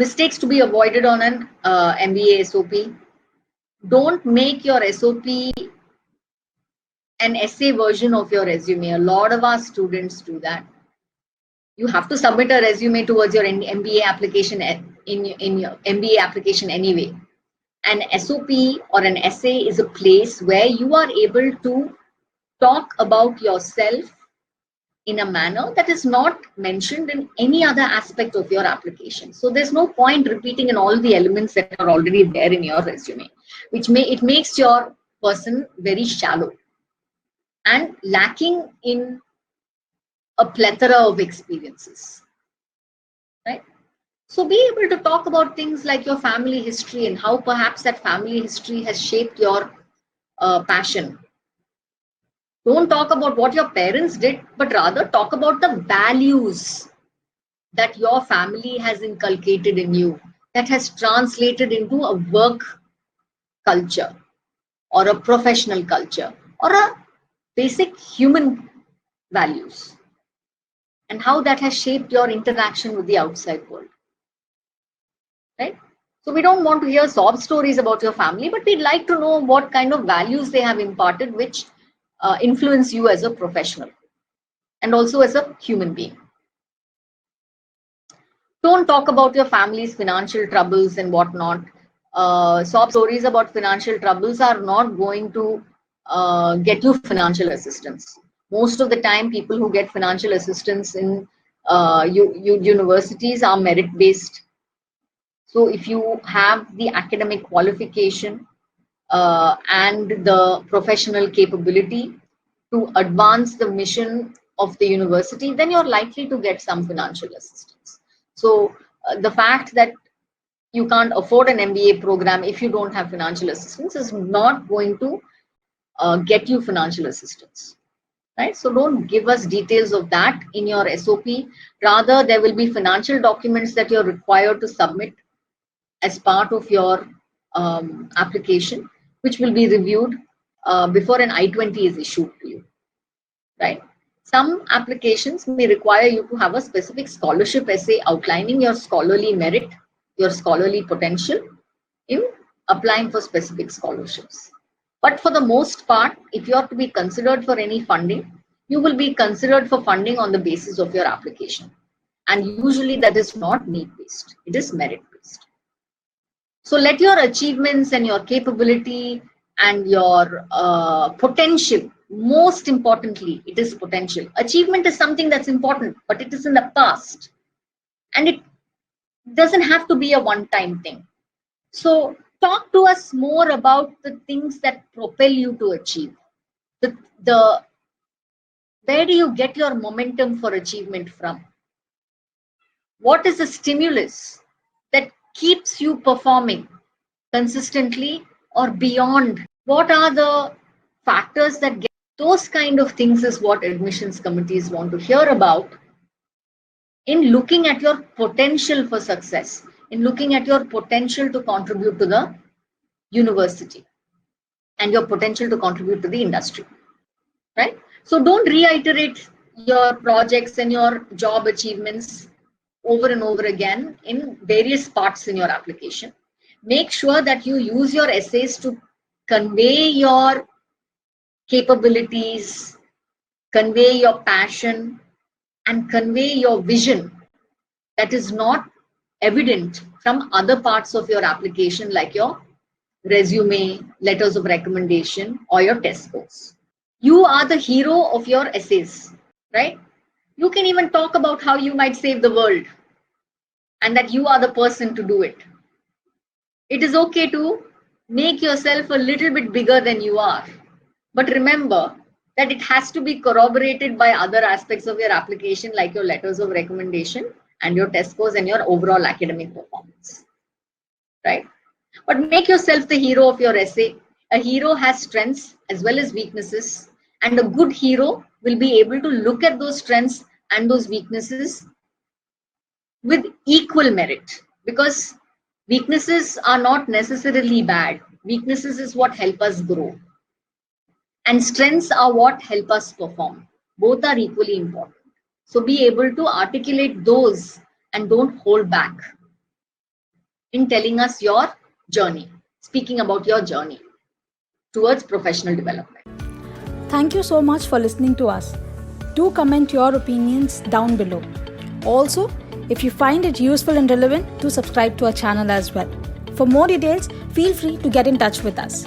Mistakes to be avoided on an MBA SOP. Don't make your SOP an essay version of your resume. A lot of our students do that. You have to submit a resume towards your MBA application in your MBA application anyway. An SOP or an essay is a place where you are able to talk about yourself in a manner that is not mentioned in any other aspect of your application. So there's no point repeating in all the elements that are already there in your resume, which makes your person very shallow and lacking in a plethora of experiences, right? So be able to talk about things like your family history and how perhaps that family history has shaped your passion. Don't talk about what your parents did, but rather talk about the values that your family has inculcated in you, that has translated into a work culture or a professional culture or a basic human values, and how that has shaped your interaction with the outside world, right? So we don't want to hear sob stories about your family, but we'd like to know what kind of values they have imparted, which influence you as a professional and also as a human being. Don't talk about your family's financial troubles and whatnot. Sob stories about financial troubles are not going to get you financial assistance. Most of the time, people who get financial assistance in universities are merit-based. So if you have the academic qualification and the professional capability to advance the mission of the university, then you're likely to get some financial assistance. So the fact that you can't afford an MBA program if you don't have financial assistance is not going to get you financial assistance, right? So don't give us details of that in your SOP. Rather, there will be financial documents that you're required to submit as part of your application, which will be reviewed before an I-20 is issued to you, right? Some applications may require you to have a specific scholarship essay outlining your scholarly merit, your scholarly potential in applying for specific scholarships. But for the most part, if you are to be considered for any funding, you will be considered for funding on the basis of your application. And usually that is not need-based, it is merit-based. So let your achievements and your capability and your potential, most importantly, it is potential. Achievement is something that's important, but it is in the past. And it doesn't have to be a one-time thing. So talk to us more about the things that propel you to achieve. Where do you get your momentum for achievement from? What is the stimulus that keeps you performing consistently or beyond? What are the factors that get those kind of things is what admissions committees want to hear about in looking at your potential for success, in looking at your potential to contribute to the university and your potential to contribute to the industry, right? So don't reiterate your projects and your job achievements over and over again in various parts in your application. Make sure that you use your essays to convey your capabilities, convey your passion, and convey your vision that is not evident from other parts of your application, like your resume, letters of recommendation, or your test scores. You are the hero of your essays, right? You can even talk about how you might save the world and that you are the person to do it. It is okay to make yourself a little bit bigger than you are. But remember that it has to be corroborated by other aspects of your application, like your letters of recommendation and your test scores and your overall academic performance, right? But make yourself the hero of your essay. A hero has strengths as well as weaknesses, and a good hero will be able to look at those strengths and those weaknesses with equal merit, because weaknesses are not necessarily bad. Weaknesses is what help us grow, and strengths are what help us perform. Both are equally important. So be able to articulate those and don't hold back. in telling us your journey, speaking about your journey towards professional development. Thank you so much for listening to us. Do comment your opinions down below. Also, if you find it useful and relevant, do subscribe to our channel as well. For more details, feel free to get in touch with us.